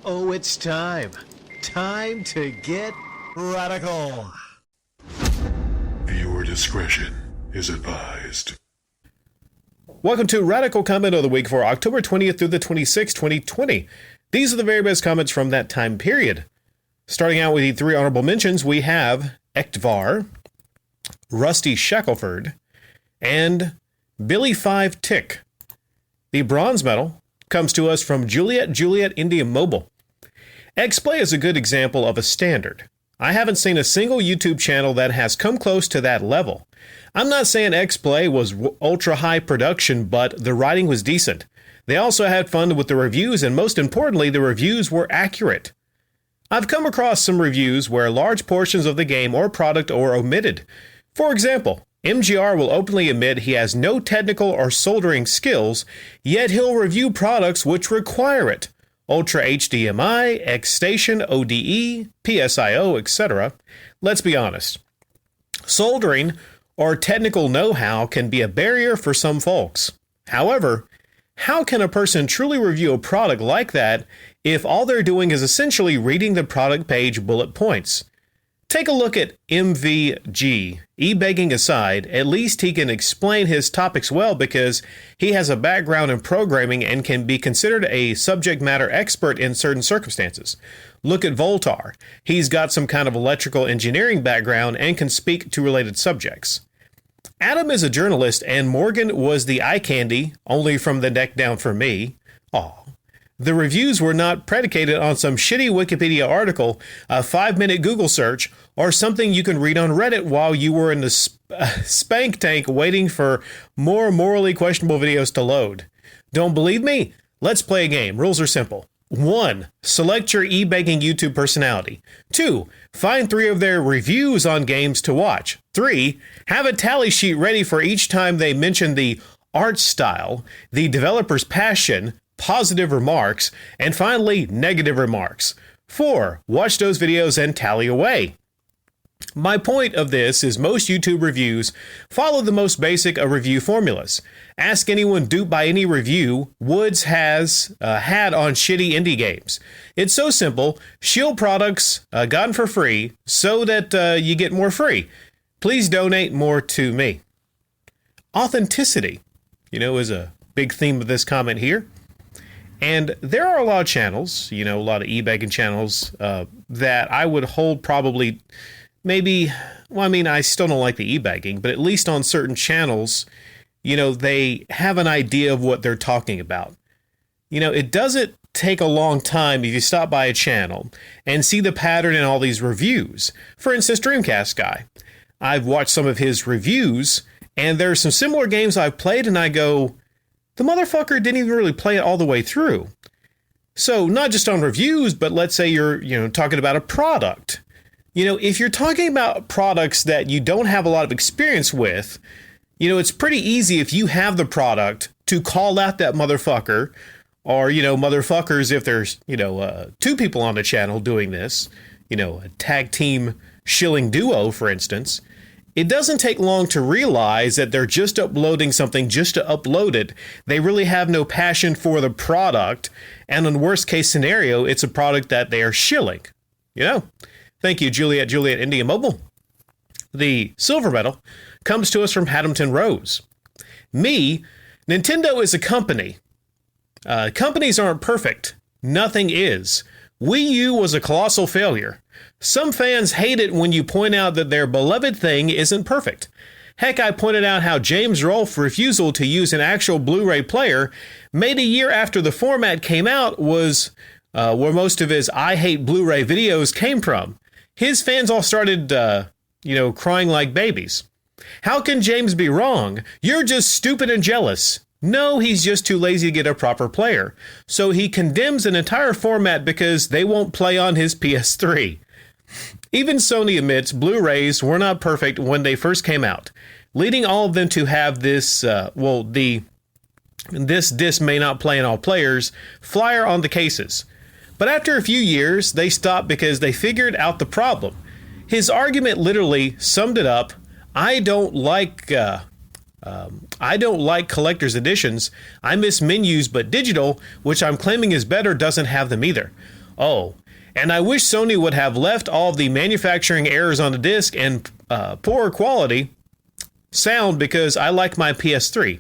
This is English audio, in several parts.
Oh, it's time. Time to get radical. Viewer discretion is advised. Welcome to Radical Comment of the Week for October 20th through the 26th, 2020. These are the very best comments from that time period. Starting out with the three honorable mentions, we have Ektvar, Rusty Shackelford, and Billy 5 Tick. The bronze medal comes to us from Juliet India Mobile. XPlay is a good example of a standard. I haven't seen a single YouTube channel that has come close to that level. I'm not saying XPlay was ultra high production, but the writing was decent. They also had fun with the reviews, and most importantly, the reviews were accurate. I've come across some reviews where large portions of the game or product are omitted. For example, MGR will openly admit he has no technical or soldering skills, yet he'll review products which require it. Ultra HDMI, X-Station, ODE, PSIO, etc. Let's be honest. Soldering or technical know-how can be a barrier for some folks. However, how can a person truly review a product like that if all they're doing is essentially reading the product page bullet points? Take a look at MVG. E-begging aside, at least he can explain his topics well because he has a background in programming and can be considered a subject matter expert in certain circumstances. Look at Voltar. He's got some kind of electrical engineering background and can speak to related subjects. Adam is a journalist and Morgan was the eye candy, only from the neck down for me. Aw. The reviews were not predicated on some shitty Wikipedia article, a 5-minute Google search, or something you can read on Reddit while you were in the spank tank waiting for more morally questionable videos to load. Don't believe me? Let's play a game. Rules are simple. 1. Select your e-begging YouTube personality. 2. Find 3 of their reviews on games to watch. 3. Have a tally sheet ready for each time they mention the art style, the developer's passion, positive remarks, and finally, negative remarks. 4. Watch those videos and tally away. My point of this is most YouTube reviews follow the most basic of review formulas. Ask anyone duped by any review Woods has had on shitty indie games. It's so simple. Shield products gotten for free so that you get more free. Please donate more to me. Authenticity, is a big theme of this comment here. And there are a lot of channels, a lot of e-begging channels that I would hold probably I still don't like the e-begging, but at least on certain channels, they have an idea of what they're talking about. It doesn't take a long time if you stop by a channel and see the pattern in all these reviews. For instance, Dreamcast Guy. I've watched some of his reviews, and there are some similar games I've played, and I go, the motherfucker didn't even really play it all the way through. So not just on reviews, but let's say you're, talking about a product. If you're talking about products that you don't have a lot of experience with, it's pretty easy if you have the product to call out that motherfucker or, motherfuckers if there's, 2 people on the channel doing this, a tag team shilling duo, for instance. It doesn't take long to realize that they're just uploading something just to upload it. They really have no passion for the product. And in the worst case scenario, it's a product that they are shilling. Thank you, Juliet India Mobile. The silver medal comes to us from Haddington Rose. Nintendo is a company. Companies aren't perfect. Nothing is. Wii U was a colossal failure. Some fans hate it when you point out that their beloved thing isn't perfect. Heck, I pointed out how James Rolfe's refusal to use an actual Blu-ray player made a year after the format came out was where most of his I hate Blu-ray videos came from. His fans all started, crying like babies. How can James be wrong? You're just stupid and jealous. No, he's just too lazy to get a proper player. So he condemns an entire format because they won't play on his PS3. Even Sony admits Blu-rays were not perfect when they first came out, leading all of them to have this, this disc may not play in all players flyer on the cases. But after a few years, they stopped because they figured out the problem. His argument literally summed it up. I don't like collector's editions. I miss menus, but digital, which I'm claiming is better, doesn't have them either. Oh, and I wish Sony would have left all of the manufacturing errors on the disc and poor quality sound because I like my PS3.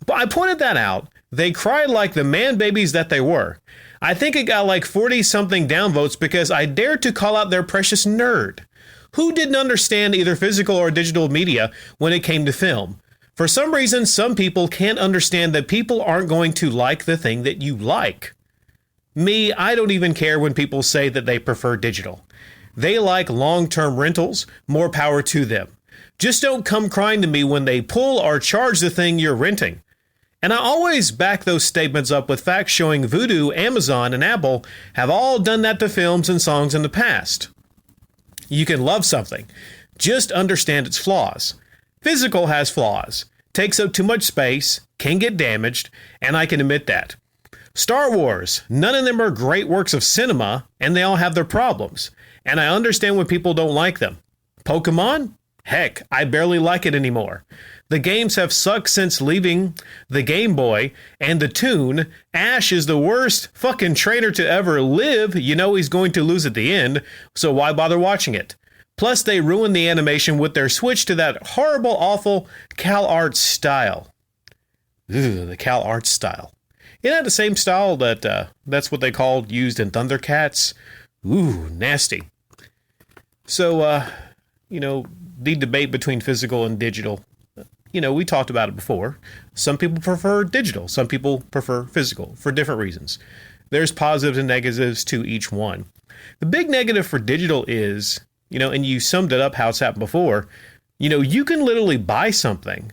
But I pointed that out. They cried like the man babies that they were. I think it got like 40-something downvotes because I dared to call out their precious nerd, who didn't understand either physical or digital media when it came to film. For some reason, some people can't understand that people aren't going to like the thing that you like. Me, I don't even care when people say that they prefer digital. They like long-term rentals, more power to them. Just don't come crying to me when they pull or charge the thing you're renting. And I always back those statements up with facts showing Vudu, Amazon, and Apple have all done that to films and songs in the past. You can love something. Just understand its flaws. Physical has flaws, takes up too much space, can get damaged, and I can admit that. Star Wars, none of them are great works of cinema, and they all have their problems. And I understand when people don't like them. Pokemon? Heck, I barely like it anymore. The games have sucked since leaving the Game Boy, and the tune, Ash is the worst fucking trainer to ever live. You know he's going to lose at the end, so why bother watching it? Plus, they ruined the animation with their switch to that horrible, awful CalArts style. Ugh, the CalArts style. Isn't that the same style that's what they called used in Thundercats? Ooh, nasty. So, the debate between physical and digital, we talked about it before. Some people prefer digital. Some people prefer physical for different reasons. There's positives and negatives to each one. The big negative for digital is, and you summed it up how it's happened before, you can literally buy something.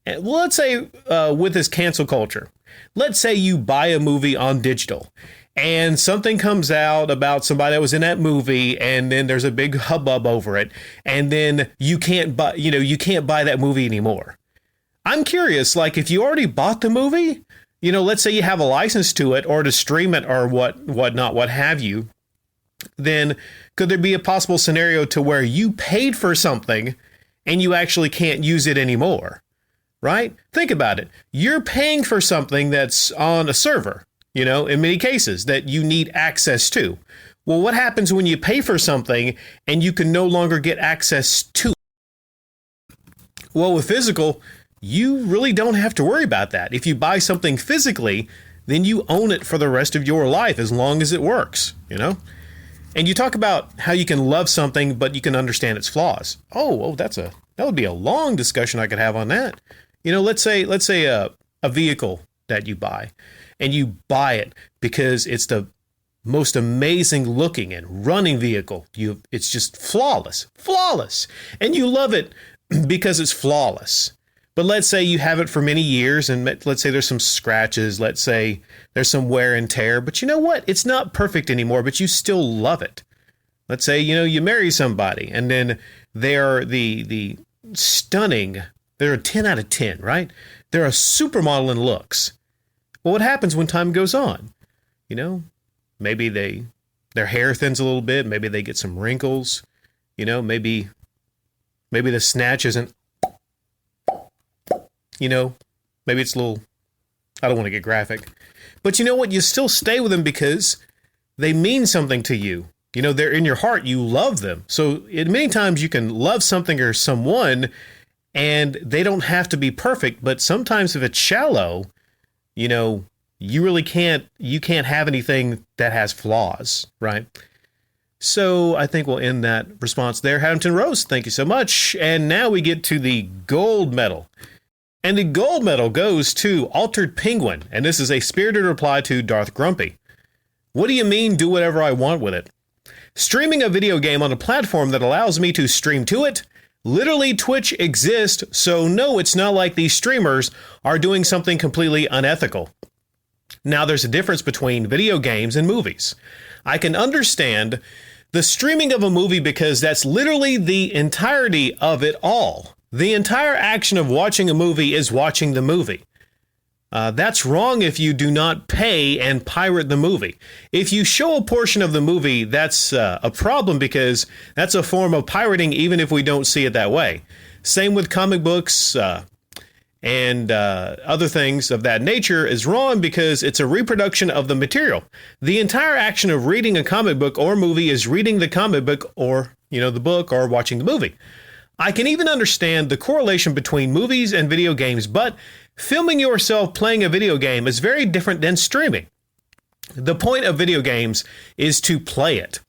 And let's say with this cancel culture, let's say you buy a movie on digital and something comes out about somebody that was in that movie, and then there's a big hubbub over it, and then you can't buy that movie anymore. I'm curious, like if you already bought the movie, let's say you have a license to it or to stream it or whatnot, what have you, then could there be a possible scenario to where you paid for something and you actually can't use it anymore? Right? Think about it. You're paying for something that's on a server, in many cases that you need access to. Well, what happens when you pay for something and you can no longer get access to it? Well, with physical, you really don't have to worry about that. If you buy something physically, then you own it for the rest of your life as long as it works, And you talk about how you can love something, but you can understand its flaws. That would be a long discussion I could have on that. Let's say a vehicle that you buy, and you buy it because it's the most amazing looking and running vehicle. It's just flawless, and you love it because it's flawless. But let's say you have it for many years, and let's say there's some scratches, let's say there's some wear and tear, but you know what? It's not perfect anymore, but you still love it. Let's say, you marry somebody, and then they're the stunning, they're a 10 out of 10, right? They're a supermodel in looks. Well, what happens when time goes on? Maybe their hair thins a little bit, maybe they get some wrinkles, maybe the snatch isn't, maybe it's a little, I don't want to get graphic. But you know what? You still stay with them because they mean something to you. They're in your heart. You love them. So many times you can love something or someone and they don't have to be perfect. But sometimes if it's shallow, you really can't have anything that has flaws, right? So I think we'll end that response there. Hampton Rose, thank you so much. And now we get to the gold medal. And the gold medal goes to Altered Penguin. And this is a spirited reply to Darth Grumpy. What do you mean do whatever I want with it? Streaming a video game on a platform that allows me to stream to it? Literally, Twitch exists, so no, it's not like these streamers are doing something completely unethical. Now, there's a difference between video games and movies. I can understand the streaming of a movie because that's literally the entirety of it all. The entire action of watching a movie is watching the movie. That's wrong if you do not pay and pirate the movie. If you show a portion of the movie, that's a problem because that's a form of pirating even if we don't see it that way. Same with comic books, and other things of that nature is wrong because it's a reproduction of the material. The entire action of reading a comic book or movie is reading the comic book or, the book or watching the movie. I can even understand the correlation between movies and video games, but filming yourself playing a video game is very different than streaming. The point of video games is to play it.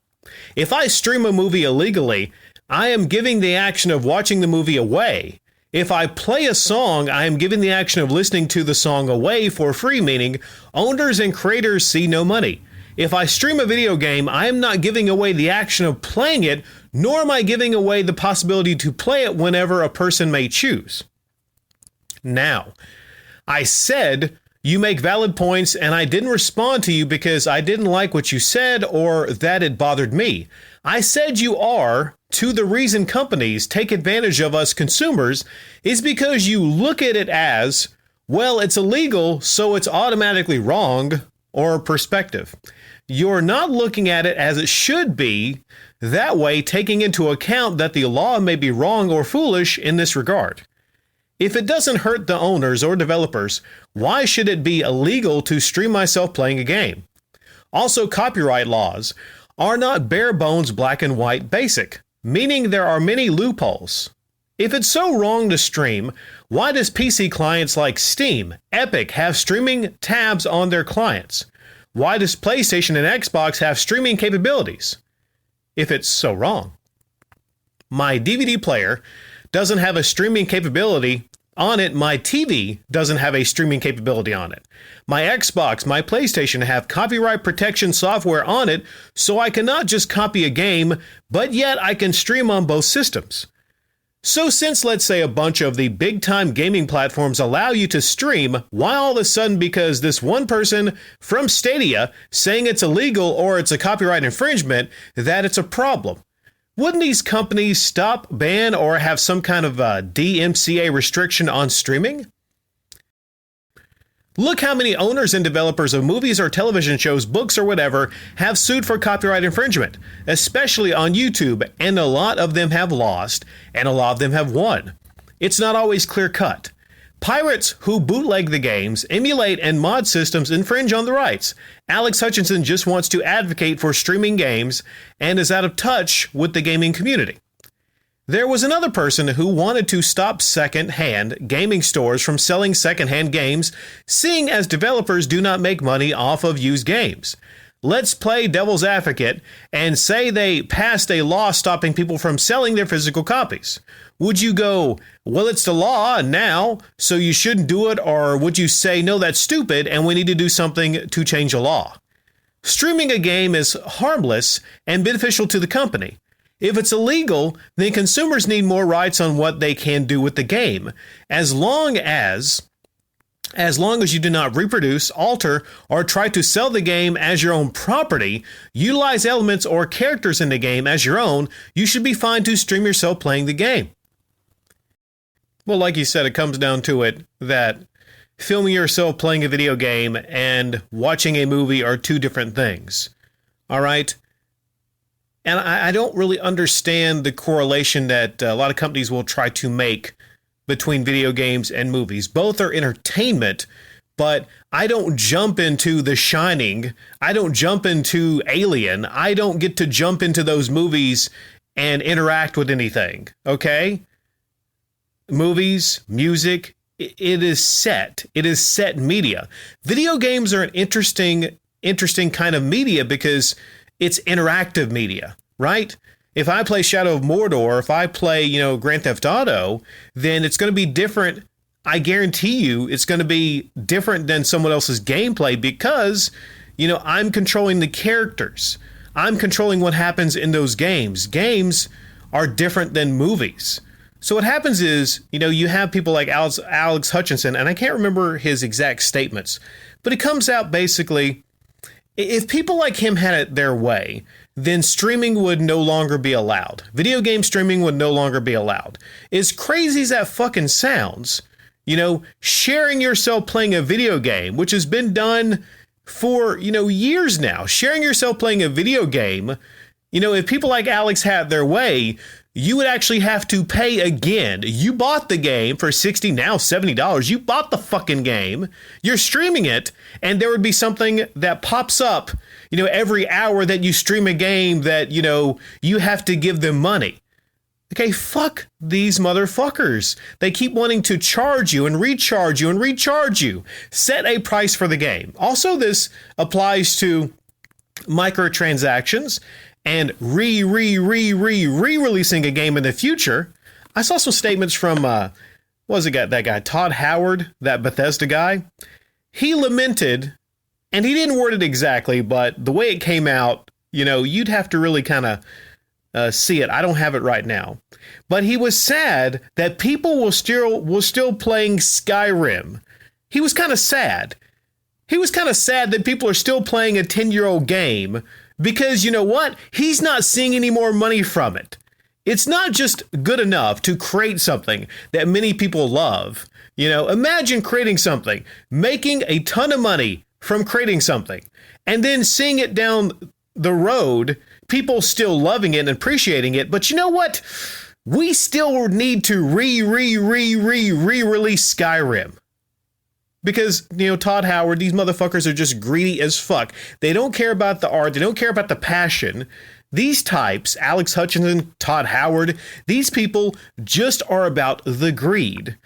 If I stream a movie illegally, I am giving the action of watching the movie away. If I play a song, I am giving the action of listening to the song away for free, meaning owners and creators see no money. If I stream a video game, I am not giving away the action of playing it, nor am I giving away the possibility to play it whenever a person may choose. Now, I said you make valid points and I didn't respond to you because I didn't like what you said or that it bothered me. I said you are, to the reason companies take advantage of us consumers is because you look at it as, well, it's illegal, so it's automatically wrong, or perspective. You're not looking at it as it should be, that way taking into account that the law may be wrong or foolish in this regard. If it doesn't hurt the owners or developers, why should it be illegal to stream myself playing a game? Also, copyright laws are not bare bones black and white basic, meaning there are many loopholes. If it's so wrong to stream, why does PC clients like Steam, Epic have streaming tabs on their clients? Why does PlayStation and Xbox have streaming capabilities? If it's so wrong. My DVD player doesn't have a streaming capability on it. My TV doesn't have a streaming capability on it. My Xbox, my PlayStation have copyright protection software on it, so I cannot just copy a game, but yet I can stream on both systems. So since, let's say, a bunch of the big-time gaming platforms allow you to stream, why all of a sudden, because this one person from Stadia saying it's illegal or it's a copyright infringement, that it's a problem? Wouldn't these companies stop, ban, or have some kind of DMCA restriction on streaming? Look how many owners and developers of movies or television shows, books or whatever, have sued for copyright infringement, especially on YouTube, and a lot of them have lost, and a lot of them have won. It's not always clear-cut. Pirates who bootleg the games, emulate and mod systems infringe on the rights. Alex Hutchinson just wants to advocate for streaming games and is out of touch with the gaming community. There was another person who wanted to stop second-hand gaming stores from selling second-hand games, seeing as developers do not make money off of used games. Let's play devil's advocate and say they passed a law stopping people from selling their physical copies. Would you go, well, it's the law now, so you shouldn't do it, or would you say, no, that's stupid and we need to do something to change the law? Streaming a game is harmless and beneficial to the company. If it's illegal, then consumers need more rights on what they can do with the game, as long as you do not reproduce, alter, or try to sell the game as your own property, utilize elements or characters in the game as your own, you should be fine to stream yourself playing the game. Well, like you said, it comes down to it that filming yourself playing a video game and watching a movie are two different things. All right? And I don't really understand the correlation that a lot of companies will try to make between video games and movies. Both are entertainment, but I don't jump into The Shining. I don't jump into Alien. I don't get to jump into those movies and interact with anything, okay? Movies, music, it is set. It is set media. Video games are an interesting kind of media because it's interactive media, right? If I play Shadow of Mordor, if I play, Grand Theft Auto, then it's going to be different. I guarantee you it's going to be different than someone else's gameplay because, I'm controlling the characters. I'm controlling what happens in those games. Games are different than movies. So what happens is, you have people like Alex Hutchinson, and I can't remember his exact statements, but it comes out basically, if people like him had it their way, then streaming would no longer be allowed. Video game streaming would no longer be allowed. As crazy as that fucking sounds, sharing yourself playing a video game, which has been done for, years now, sharing yourself playing a video game, if people like Alex had their way, you would actually have to pay again. You bought the game for $60, now $70. You bought the fucking game. You're streaming it, and there would be something that pops up, every hour that you stream a game that, you have to give them money. Okay, fuck these motherfuckers. They keep wanting to charge you and recharge you and recharge you. Set a price for the game. Also, this applies to microtransactions and re-releasing a game in the future. I saw some statements from, that guy, Todd Howard, that Bethesda guy. He lamented, and he didn't word it exactly, but the way it came out, you'd have to really kind of see it. I don't have it right now. But he was sad that people were still playing Skyrim. He was kind of sad. He was kind of sad that people are still playing a 10-year-old game because, you know what? He's not seeing any more money from it. It's not just good enough to create something that many people love. Imagine creating something, making a ton of money from creating something, and then seeing it down the road, people still loving it and appreciating it. But you know what? We still need to re-release Skyrim. Because, Todd Howard, these motherfuckers are just greedy as fuck. They don't care about the art. They don't care about the passion. These types, Alex Hutchinson, Todd Howard, these people just are about the greed.